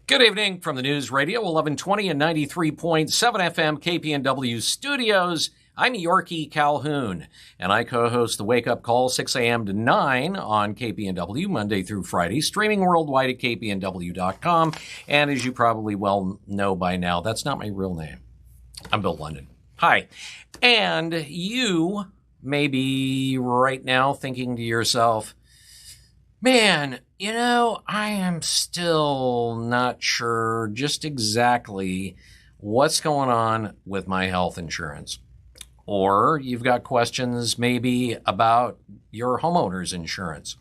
Good evening from the News Radio, 1120 and 93.7 FM KPNW studios. I'm Yorkie Calhoun, and I co-host the Wake Up Call 6 a.m. to 9 on KPNW, Monday through Friday, streaming worldwide at kpnw.com. And as you probably well know by now, that's not my real name. I'm Bill London. Hi. And you may be right now thinking to yourself, man, I am still not sure just exactly what's going on with my health insurance. Or you've got questions maybe about your homeowner's insurance.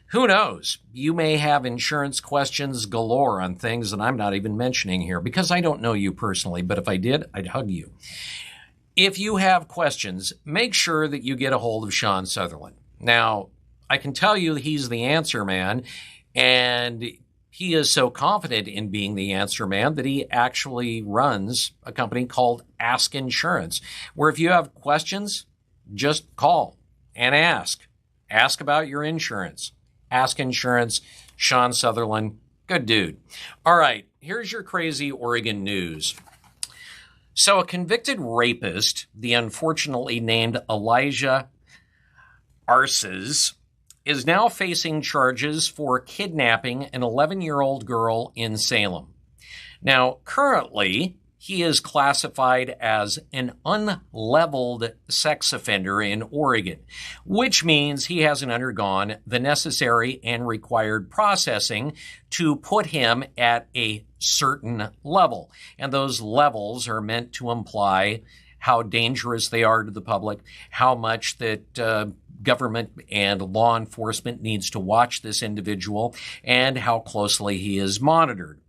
Who knows? You may have insurance questions galore on things that I'm not even mentioning here because I don't know you personally, but if I did, I'd hug you. If you have questions, make sure that you get a hold of Sean Sutherland. Now, I can tell you he's the answer man, and he is so confident in being the answer man that he actually runs a company called Ask Insurance, where if you have questions, just call and ask. Ask about your insurance. Ask Insurance, Sean Sutherland, good dude. All right, here's your crazy Oregon news. So a convicted rapist, the unfortunately named Elijah Arces, is now facing charges for kidnapping an 11-year-old girl in Salem. Now, currently, he is classified as an unleveled sex offender in Oregon, which means he hasn't undergone the necessary and required processing to put him at a certain level. And those levels are meant to imply how dangerous they are to the public, how much that government and law enforcement needs to watch this individual, and how closely he is monitored.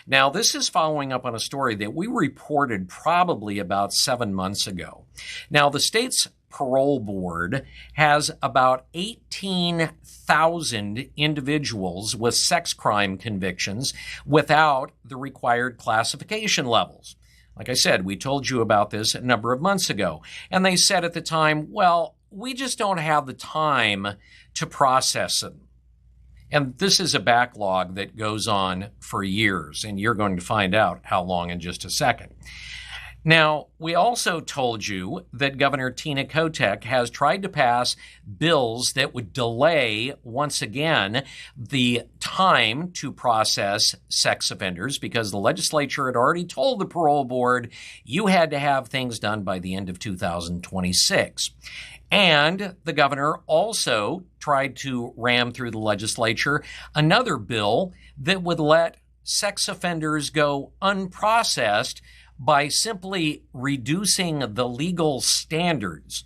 Now, this is following up on a story that we reported probably about 7 months ago. Now, the state's parole board has about 18,000 individuals with sex crime convictions without the required classification levels. Like I said, we told you about this a number of months ago, and they said at the time, well, we just don't have the time to process them. And this is a backlog that goes on for years, and you're going to find out how long in just a second. Now, we also told you that Governor Tina Kotek has tried to pass bills that would delay, once again, the time to process sex offenders because the legislature had already told the parole board you had to have things done by the end of 2026. And the governor also tried to ram through the legislature another bill that would let sex offenders go unprocessed by simply reducing the legal standards.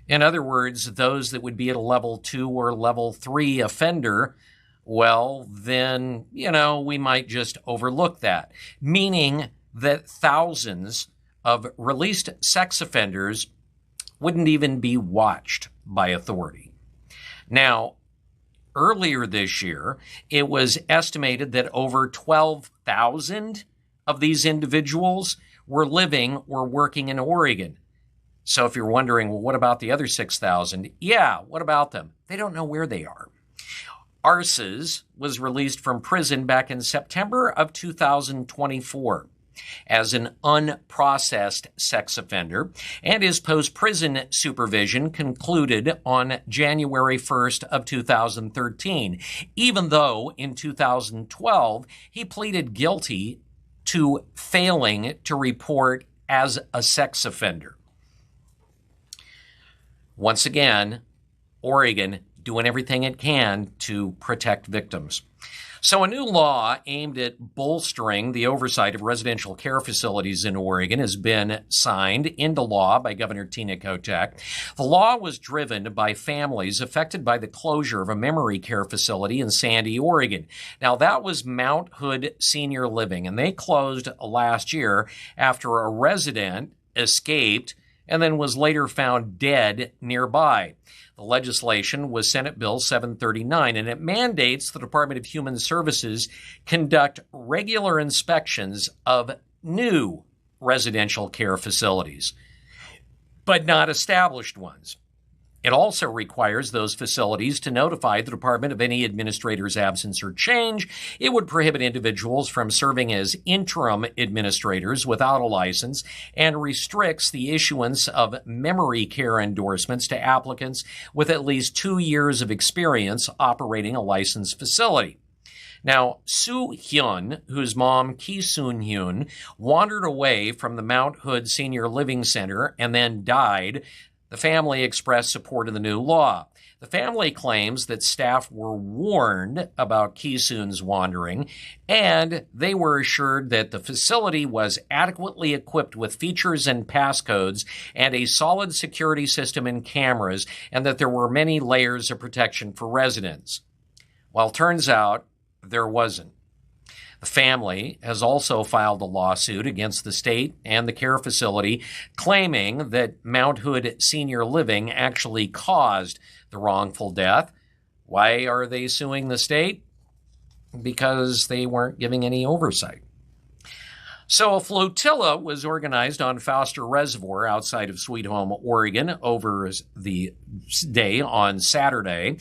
In other words, those that would be at a level 2 or level 3 offender, well, then, we might just overlook that, meaning that thousands of released sex offenders wouldn't even be watched by authority. Now, earlier this year, it was estimated that over 12,000 of these individuals were living or working in Oregon. So if you're wondering, well, what about the other 6,000? Yeah, what about them? They don't know where they are. Arces was released from prison back in September of 2024 as an unprocessed sex offender, and his post-prison supervision concluded on January 1st of 2013, even though in 2012 he pleaded guilty to failing to report as a sex offender. Once again, Oregon doing everything it can to protect victims. So a new law aimed at bolstering the oversight of residential care facilities in Oregon has been signed into law by Governor Tina Kotek. The law was driven by families affected by the closure of a memory care facility in Sandy, Oregon. Now, that was Mount Hood Senior Living, and they closed last year after a resident escaped and then was later found dead nearby. The legislation was Senate Bill 739, and it mandates the Department of Human Services conduct regular inspections of new residential care facilities, but not established ones. It also requires those facilities to notify the department of any administrator's absence or change. It would prohibit individuals from serving as interim administrators without a license and restricts the issuance of memory care endorsements to applicants with at least 2 years of experience operating a licensed facility. Now, Soo Hyun, whose mom, Ki Soon Hyun, wandered away from the Mount Hood Senior Living Center and then died. The family expressed support of the new law. The family claims that staff were warned about Ki Soon's wandering, and they were assured that the facility was adequately equipped with features and passcodes and a solid security system and cameras, and that there were many layers of protection for residents. Well, turns out there wasn't. The family has also filed a lawsuit against the state and the care facility, claiming that Mount Hood Senior Living actually caused the wrongful death. Why are they suing the state? Because they weren't giving any oversight. So a flotilla was organized on Foster Reservoir outside of Sweet Home, Oregon, over the day on Saturday.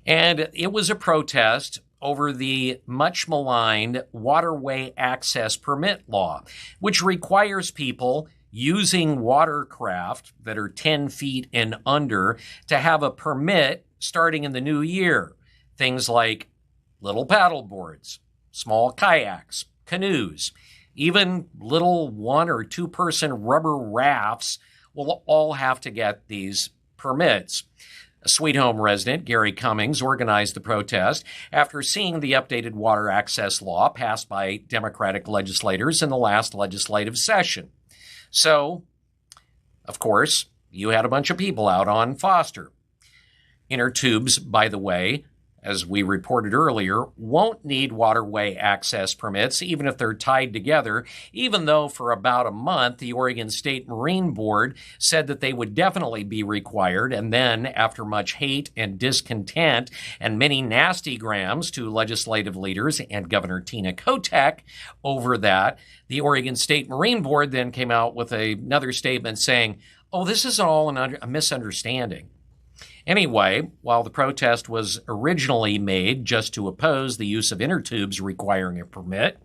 And it was a protest over the much maligned waterway access permit law, which requires people using watercraft that are 10 feet and under to have a permit starting in the new year. Things like little paddle boards, small kayaks, canoes, even little 1 or 2 person rubber rafts will all have to get these permits. A Sweet Home resident, Gary Cummings, organized the protest after seeing the updated water access law passed by Democratic legislators in the last legislative session. So, of course, you had a bunch of people out on Foster. Inner tubes, by the way, as we reported earlier, won't need waterway access permits, even if they're tied together, even though for about a month, the Oregon State Marine Board said that they would definitely be required. And then, after much hate and discontent and many nasty grams to legislative leaders and Governor Tina Kotek over that, the Oregon State Marine Board then came out with another statement saying, oh, this is all a misunderstanding. Anyway, while the protest was originally made just to oppose the use of inner tubes requiring a permit,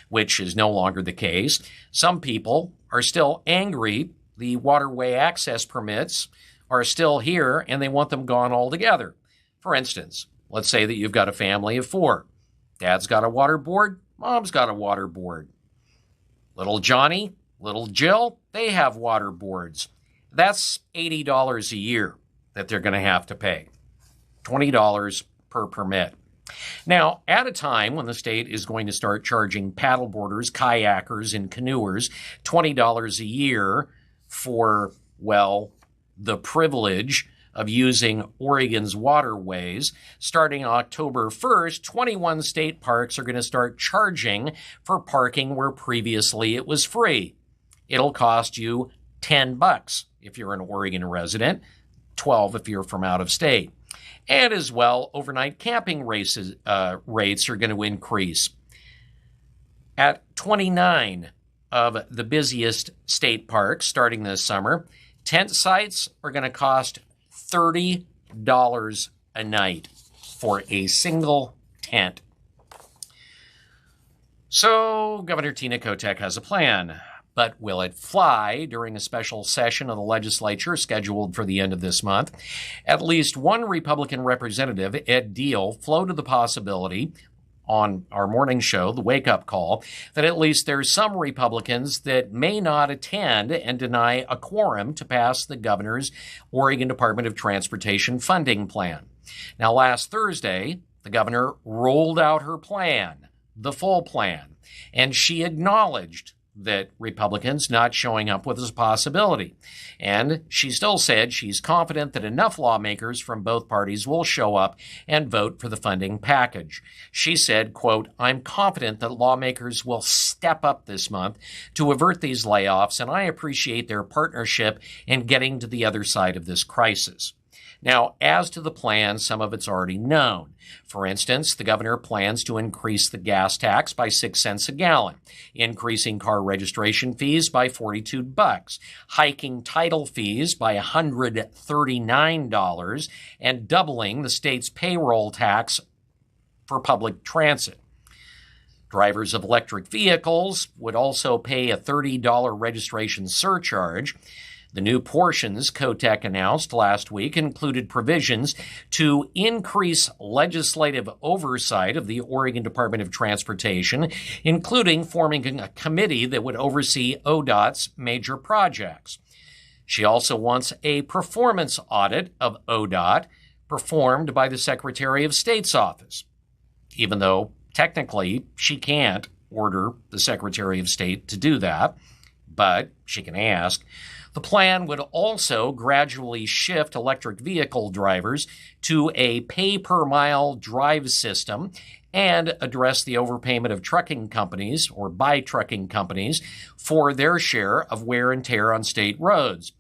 which is no longer the case, some people are still angry the waterway access permits are still here and they want them gone altogether. For instance, let's say that you've got a family of 4. Dad's got a water board, mom's got a water board. Little Johnny, little Jill, they have water boards. That's $80 a year that they're going to have to pay. $20 per permit. Now, at a time when the state is going to start charging paddleboarders, kayakers, and canoers $20 a year for, well, the privilege of using Oregon's waterways, starting October 1st, 21 state parks are going to start charging for parking where previously it was free. It'll cost you $10 if you're an Oregon resident, $12 if you're from out of state. And as well, overnight camping rates are going to increase. At 29 of the busiest state parks starting this summer, tent sites are going to cost $30 a night for a single tent. So Governor Tina Kotek has a plan. But will it fly during a special session of the legislature scheduled for the end of this month? At least one Republican representative, Ed Deal, floated the possibility on our morning show, The Wake Up Call, that at least there's some Republicans that may not attend and deny a quorum to pass the governor's Oregon Department of Transportation funding plan. Now, last Thursday, the governor rolled out her plan, the full plan, and she acknowledged that Republicans not showing up was a possibility. And she still said she's confident that enough lawmakers from both parties will show up and vote for the funding package. She said, quote, I'm confident that lawmakers will step up this month to avert these layoffs, and I appreciate their partnership in getting to the other side of this crisis. Now, as to the plan, some of it's already known. For instance, the governor plans to increase the gas tax by 6 cents a gallon, increasing car registration fees by $42, hiking title fees by $139, and doubling the state's payroll tax for public transit. Drivers of electric vehicles would also pay a $30 registration surcharge. The new portions Kotek announced last week included provisions to increase legislative oversight of the Oregon Department of Transportation, including forming a committee that would oversee ODOT's major projects. She also wants a performance audit of ODOT performed by the Secretary of State's office, even though technically she can't order the Secretary of State to do that, but she can ask. The plan would also gradually shift electric vehicle drivers to a pay-per-mile drive system and address the overpayment of trucking companies or by trucking companies for their share of wear and tear on state roads.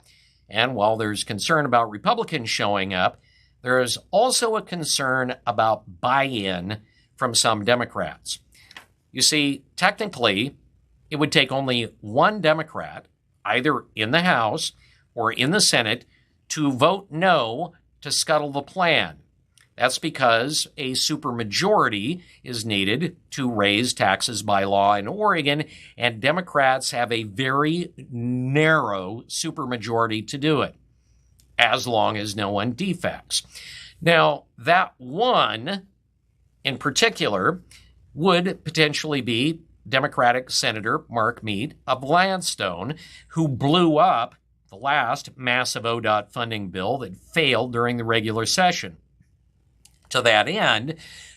And while there's concern about Republicans showing up, there is also a concern about buy-in from some Democrats. You see, technically, it would take only one Democrat, either in the House or in the Senate, to vote no to scuttle the plan. That's because a supermajority is needed to raise taxes by law in Oregon, and Democrats have a very narrow supermajority to do it, as long as no one defects. Now, that one in particular would potentially be Democratic Senator Mark Mead of Gladstone, who blew up the last massive ODOT funding bill that failed during the regular session. To that end,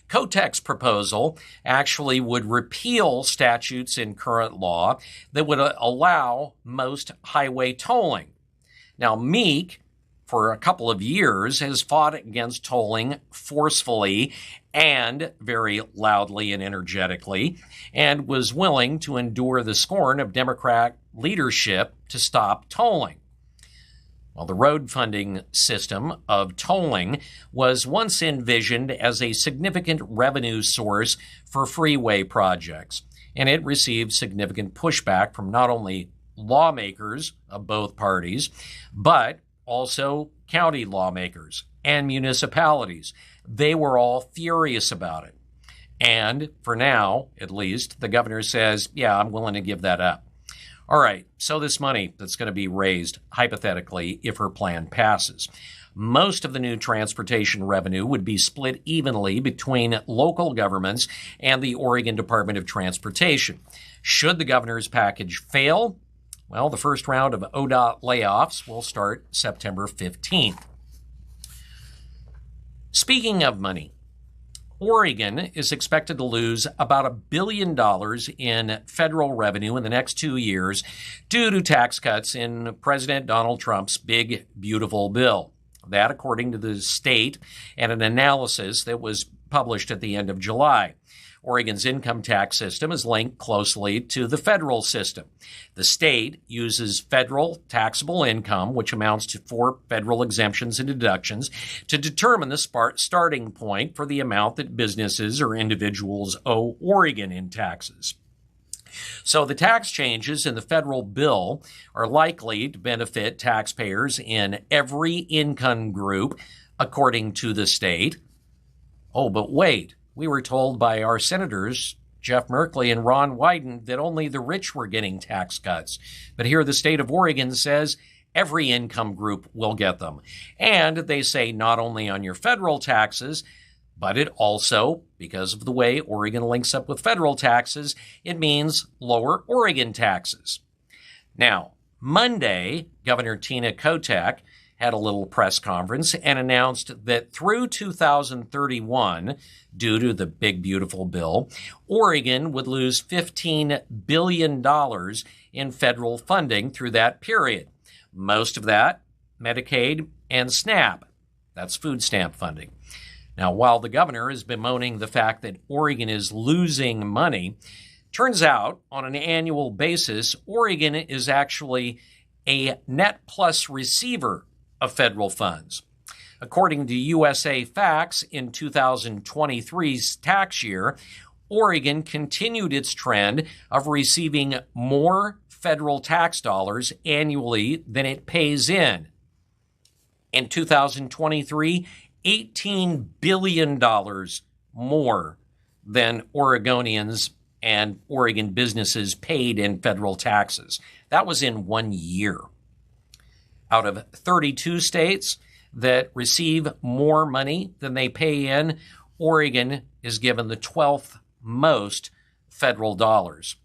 Kotek's proposal actually would repeal statutes in current law that would allow most highway tolling. Now, Meek, for a couple of years, has fought against tolling forcefully and very loudly and energetically, and was willing to endure the scorn of Democrat leadership to stop tolling. Well, the road funding system of tolling was once envisioned as a significant revenue source for freeway projects, and it received significant pushback from not only lawmakers of both parties, but also county lawmakers and municipalities. They were all furious about it. And for now, at least, the governor says, yeah, I'm willing to give that up. All right, so this money that's going to be raised, hypothetically, if her plan passes, most of the new transportation revenue would be split evenly between local governments and the Oregon Department of Transportation. Should the governor's package fail, well, the first round of ODOT layoffs will start September 15th. Speaking of money, Oregon is expected to lose about $1 billion in federal revenue in the next 2 years due to tax cuts in President Donald Trump's big, beautiful bill. That, according to the state and an analysis that was published at the end of July. Oregon's income tax system is linked closely to the federal system. The state uses federal taxable income, which amounts to 4 federal exemptions and deductions, to determine the starting point for the amount that businesses or individuals owe Oregon in taxes. So the tax changes in the federal bill are likely to benefit taxpayers in every income group, according to the state. Oh, but wait. We were told by our senators, Jeff Merkley and Ron Wyden, that only the rich were getting tax cuts. But here the state of Oregon says every income group will get them. And they say not only on your federal taxes, but it also, because of the way Oregon links up with federal taxes, it means lower Oregon taxes. Now, Monday, Governor Tina Kotek had a little press conference and announced that through 2031, due to the big, beautiful bill, Oregon would lose $15 billion in federal funding through that period. Most of that, Medicaid and SNAP. That's food stamp funding. Now, while the governor is bemoaning the fact that Oregon is losing money, turns out on an annual basis, Oregon is actually a net plus receiver of federal funds. According to USA Facts, in 2023's tax year, Oregon continued its trend of receiving more federal tax dollars annually than it pays in. In 2023, $18 billion more than Oregonians and Oregon businesses paid in federal taxes. That was in 1 year. Out of 32 states that receive more money than they pay in, Oregon is given the 12th most federal dollars.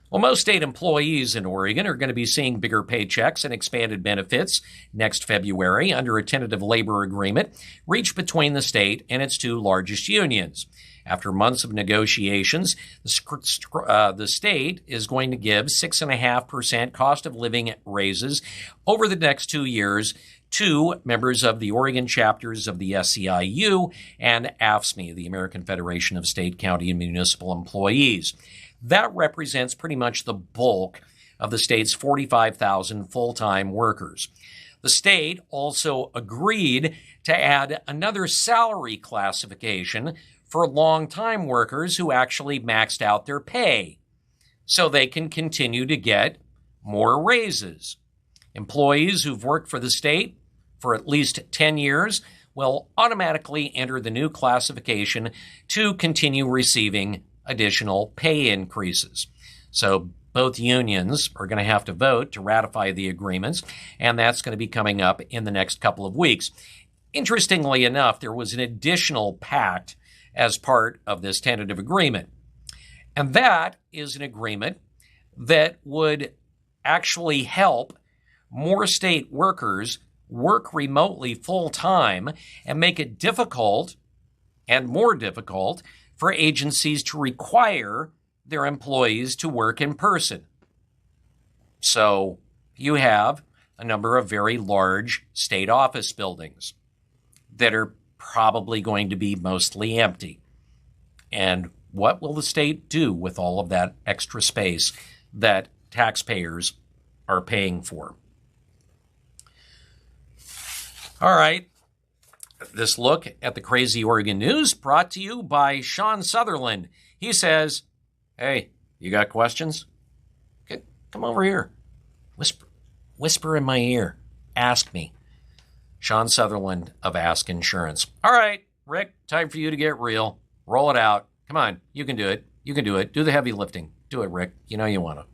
Well, most state employees in Oregon are going to be seeing bigger paychecks and expanded benefits next February under a tentative labor agreement reached between the state and its two largest unions. After months of negotiations, the state is going to give 6.5% cost of living raises over the next 2 years to members of the Oregon chapters of the SEIU and AFSCME, the American Federation of State, County, and Municipal Employees. That represents pretty much the bulk of the state's 45,000 full-time workers. The state also agreed to add another salary classification for long-time workers who actually maxed out their pay, so they can continue to get more raises. Employees who've worked for the state for at least 10 years will automatically enter the new classification to continue receiving additional pay increases. So both unions are going to have to vote to ratify the agreements, and that's going to be coming up in the next couple of weeks. Interestingly enough, there was an additional pact as part of this tentative agreement, and that is an agreement that would actually help more state workers work remotely full-time and make it difficult and more difficult for agencies to require their employees to work in person. So you have a number of very large state office buildings that are probably going to be mostly empty. And what will the state do with all of that extra space that taxpayers are paying for? All right. This look at the crazy Oregon news brought to you by Sean Sutherland. He says, hey, you got questions? Come over here. Whisper in my ear. Ask me. Sean Sutherland of Ask Insurance. All right, Rick, time for you to get real. Roll it out. Come on, you can do it. You can do it. Do the heavy lifting. Do it, Rick. You know you want to.